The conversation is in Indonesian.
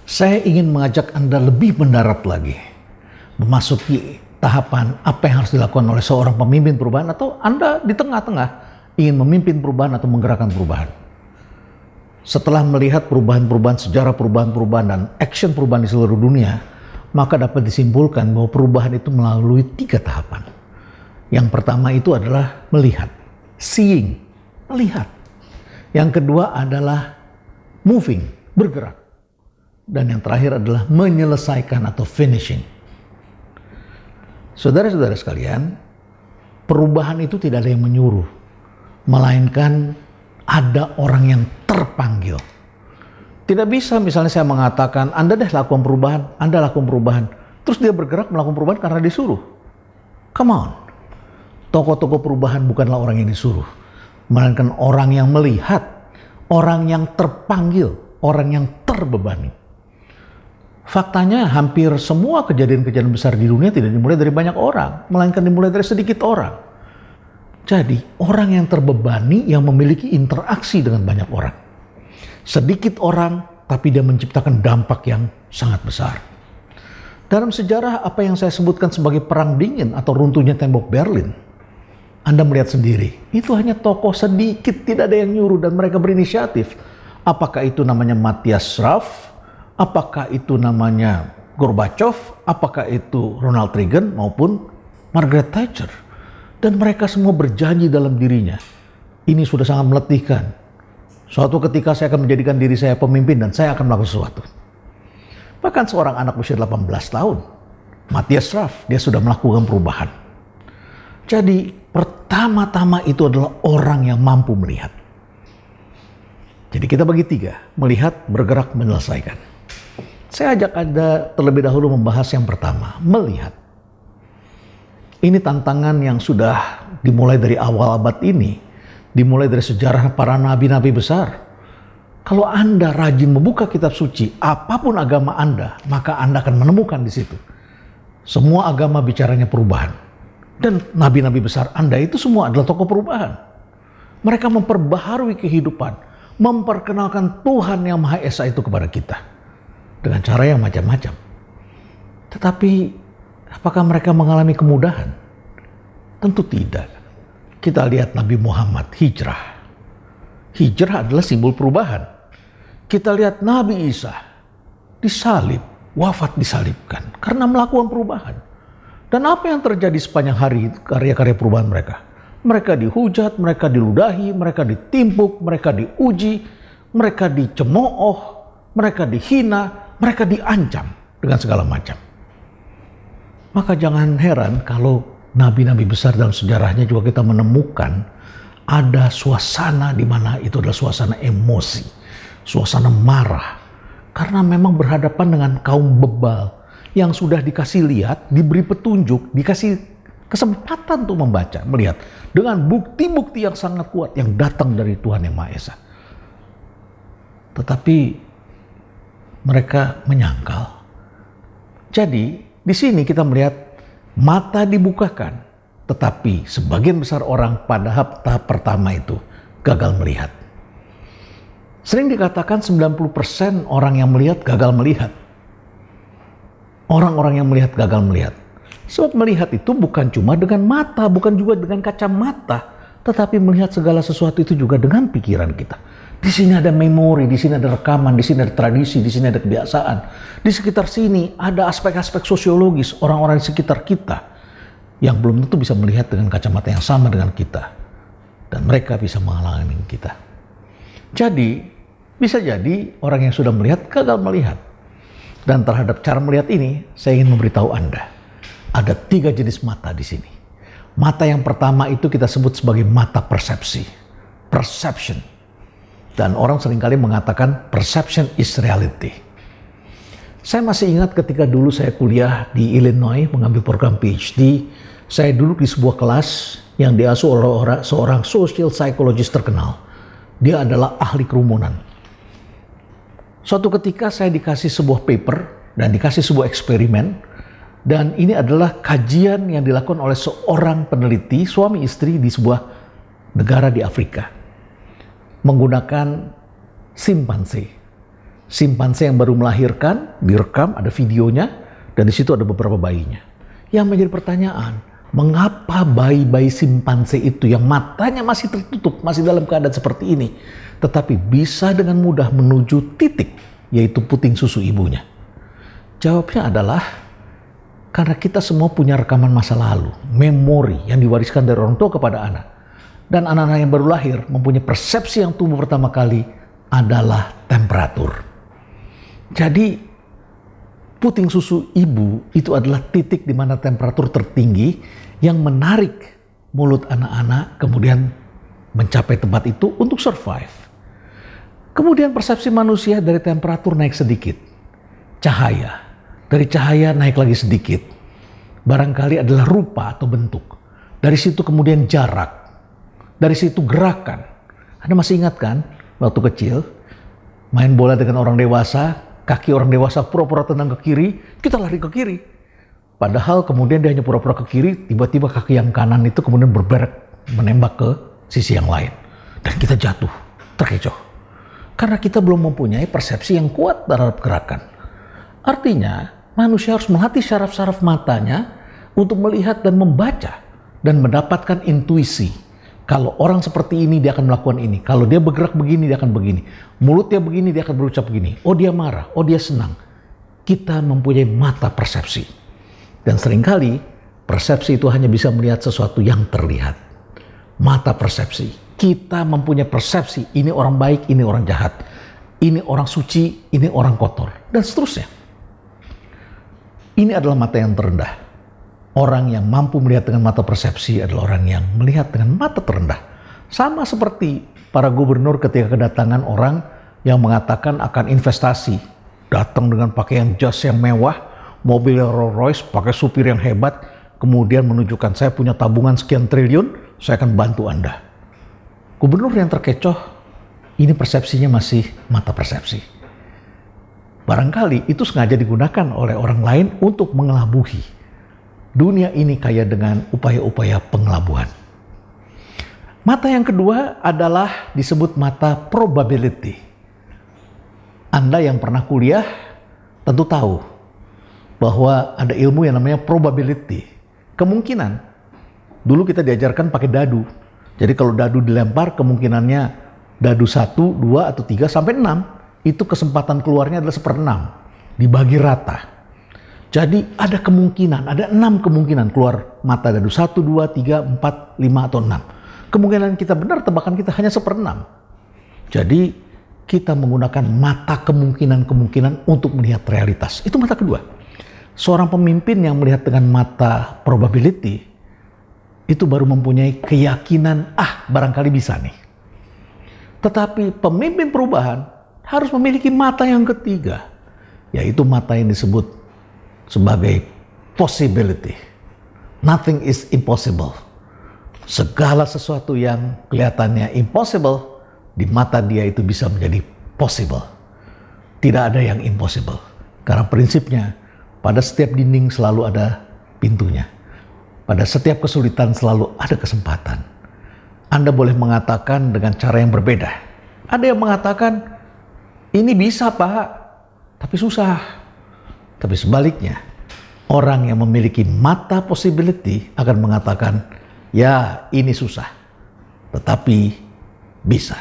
Saya ingin mengajak Anda lebih mendarat lagi, memasuki tahapan apa yang harus dilakukan oleh seorang pemimpin perubahan, atau Anda di tengah-tengah ingin memimpin perubahan atau menggerakkan perubahan. Setelah melihat perubahan-perubahan, sejarah perubahan-perubahan dan action perubahan di seluruh dunia, maka dapat disimpulkan bahwa perubahan itu melalui 3 tahapan. Yang pertama itu adalah melihat, seeing, melihat. Yang kedua adalah moving, bergerak. Dan yang terakhir adalah menyelesaikan atau finishing. Saudara-saudara sekalian, perubahan itu tidak ada yang menyuruh, melainkan ada orang yang terpanggil. Tidak bisa misalnya saya mengatakan, Anda deh lakukan perubahan, Anda lakukan perubahan. Terus dia bergerak melakukan perubahan karena disuruh. Come on. Tokoh-tokoh perubahan bukanlah orang yang disuruh, melainkan orang yang melihat, orang yang terpanggil, orang yang terbebani. Faktanya hampir semua kejadian-kejadian besar di dunia tidak dimulai dari banyak orang, melainkan dimulai dari sedikit orang. Jadi orang yang terbebani yang memiliki interaksi dengan banyak orang. Sedikit orang, tapi dia menciptakan dampak yang sangat besar. Dalam sejarah apa yang saya sebutkan sebagai perang dingin atau runtuhnya tembok Berlin, Anda melihat sendiri, itu hanya tokoh sedikit, tidak ada yang nyuruh dan mereka berinisiatif. Apakah itu namanya Matthias Schraff? Apakah itu namanya Gorbachev, apakah itu Ronald Reagan maupun Margaret Thatcher. Dan mereka semua berjanji dalam dirinya. Ini sudah sangat meletihkan. Suatu ketika saya akan menjadikan diri saya pemimpin dan saya akan melakukan sesuatu. Bahkan seorang anak usia 18 tahun, Matthias Schraff, dia sudah melakukan perubahan. Jadi pertama-tama itu adalah orang yang mampu melihat. Jadi kita bagi 3, melihat, bergerak, menyelesaikan. Saya ajak Anda terlebih dahulu membahas yang pertama, melihat. Ini tantangan yang sudah dimulai dari awal abad ini, dimulai dari sejarah para nabi-nabi besar. Kalau Anda rajin membuka kitab suci, apapun agama Anda, maka Anda akan menemukan di situ. Semua agama bicaranya perubahan. Dan nabi-nabi besar Anda itu semua adalah tokoh perubahan. Mereka memperbaharui kehidupan, memperkenalkan Tuhan yang Maha Esa itu kepada kita. Dengan cara yang macam-macam. Tetapi apakah mereka mengalami kemudahan? Tentu tidak. Kita lihat Nabi Muhammad hijrah. Hijrah adalah simbol perubahan. Kita lihat Nabi Isa disalib, wafat disalibkan karena melakukan perubahan. Dan apa yang terjadi sepanjang hari karya-karya perubahan mereka? Mereka dihujat, mereka diludahi, mereka ditimpuk, mereka diuji, mereka dicemooh, mereka dihina, mereka diancam dengan segala macam. Maka jangan heran kalau nabi-nabi besar dalam sejarahnya juga kita menemukan ada suasana di mana itu adalah suasana emosi, suasana marah. Karena memang berhadapan dengan kaum bebal yang sudah dikasih lihat, diberi petunjuk, dikasih kesempatan untuk membaca, melihat dengan bukti-bukti yang sangat kuat yang datang dari Tuhan Yang Maha Esa. Tetapi mereka menyangkal. Jadi di sini kita melihat mata dibukakan, tetapi sebagian besar orang pada tahap pertama itu gagal melihat. Sering dikatakan 90% orang yang melihat gagal melihat. Orang-orang yang melihat gagal melihat. Sebab melihat itu bukan cuma dengan mata, bukan juga dengan kacamata, tetapi melihat segala sesuatu itu juga dengan pikiran kita. Di sini ada memori, di sini ada rekaman, di sini ada tradisi, di sini ada kebiasaan. Di sekitar sini ada aspek-aspek sosiologis orang-orang di sekitar kita yang belum tentu bisa melihat dengan kacamata yang sama dengan kita. Dan mereka bisa menghalangi kita. Jadi, bisa jadi orang yang sudah melihat gagal melihat. Dan terhadap cara melihat ini, saya ingin memberitahu Anda. Ada 3 jenis mata di sini. Mata yang pertama itu kita sebut sebagai mata persepsi. Perception. Dan orang seringkali mengatakan perception is reality. Saya masih ingat ketika dulu saya kuliah di Illinois mengambil program PhD. Saya duduk di sebuah kelas yang diasuh oleh seorang social psychologist terkenal. Dia adalah ahli kerumunan. Suatu ketika saya dikasih sebuah paper dan dikasih sebuah eksperimen. Dan ini adalah kajian yang dilakukan oleh seorang peneliti, suami istri di sebuah negara di Afrika. Menggunakan simpanse. Simpanse yang baru melahirkan, direkam, ada videonya, dan di situ ada beberapa bayinya. Yang menjadi pertanyaan, mengapa bayi-bayi simpanse itu yang matanya masih tertutup, masih dalam keadaan seperti ini, tetapi bisa dengan mudah menuju titik, yaitu puting susu ibunya? Jawabnya adalah, karena kita semua punya rekaman masa lalu, memori yang diwariskan dari orang tua kepada anak. Dan anak-anak yang baru lahir mempunyai persepsi yang tumbuh pertama kali adalah temperatur. Jadi puting susu ibu itu adalah titik di mana temperatur tertinggi yang menarik mulut anak-anak kemudian mencapai tempat itu untuk survive. Kemudian persepsi manusia dari temperatur naik sedikit. Cahaya. Dari cahaya naik lagi sedikit. Barangkali adalah rupa atau bentuk. Dari situ kemudian jarak. Dari situ gerakan. Anda masih ingat kan waktu kecil main bola dengan orang dewasa, kaki orang dewasa pura-pura tendang ke kiri, kita lari ke kiri. Padahal kemudian dia hanya pura-pura ke kiri, tiba-tiba kaki yang kanan itu kemudian berberak menembak ke sisi yang lain. Dan kita jatuh, terkecoh. Karena kita belum mempunyai persepsi yang kuat terhadap gerakan. Artinya, manusia harus melatih saraf-saraf matanya untuk melihat dan membaca dan mendapatkan intuisi. Kalau orang seperti ini, dia akan melakukan ini. Kalau dia bergerak begini, dia akan begini. Mulutnya begini, dia akan berucap begini. Oh, dia marah. Oh, dia senang. Kita mempunyai mata persepsi. Dan seringkali, persepsi itu hanya bisa melihat sesuatu yang terlihat. Mata persepsi. Kita mempunyai persepsi, ini orang baik, ini orang jahat. Ini orang suci, ini orang kotor. Dan seterusnya. Ini adalah mata yang terendah. Orang yang mampu melihat dengan mata persepsi adalah orang yang melihat dengan mata terendah. Sama seperti para gubernur ketika kedatangan orang yang mengatakan akan investasi. Datang dengan pakaian jas yang mewah, mobil Rolls Royce, pakai supir yang hebat, kemudian menunjukkan saya punya tabungan sekian triliun, saya akan bantu Anda. Gubernur yang terkecoh, ini persepsinya masih mata persepsi. Barangkali itu sengaja digunakan oleh orang lain untuk mengelabuhi. Dunia ini kaya dengan upaya-upaya pengelabuhan. Mata yang kedua adalah disebut mata probability. Anda yang pernah kuliah tentu tahu bahwa ada ilmu yang namanya probability. Kemungkinan. Dulu kita diajarkan pakai dadu. Jadi kalau dadu dilempar kemungkinannya dadu 1, 2, atau 3 sampai 6. Itu kesempatan keluarnya adalah 1/6. Dibagi rata. Jadi ada kemungkinan, ada 6 kemungkinan keluar mata dadu. 1, 2, 3, 4, 5, atau 6. Kemungkinan kita benar, tebakan kita hanya 1/6. Jadi kita menggunakan mata kemungkinan-kemungkinan untuk melihat realitas. Itu mata kedua. Seorang pemimpin yang melihat dengan mata probability, itu baru mempunyai keyakinan, barangkali bisa nih. Tetapi pemimpin perubahan harus memiliki mata yang ketiga, yaitu mata yang disebut sebagai possibility. Nothing is impossible. Segala sesuatu yang kelihatannya impossible, di mata dia itu bisa menjadi possible. Tidak ada yang impossible. Karena prinsipnya, pada setiap dinding selalu ada pintunya. Pada setiap kesulitan selalu ada kesempatan. Anda boleh mengatakan dengan cara yang berbeda. Ada yang mengatakan, ini bisa Pak, tapi susah. Tapi sebaliknya, orang yang memiliki mata possibility akan mengatakan, ya ini susah, tetapi bisa.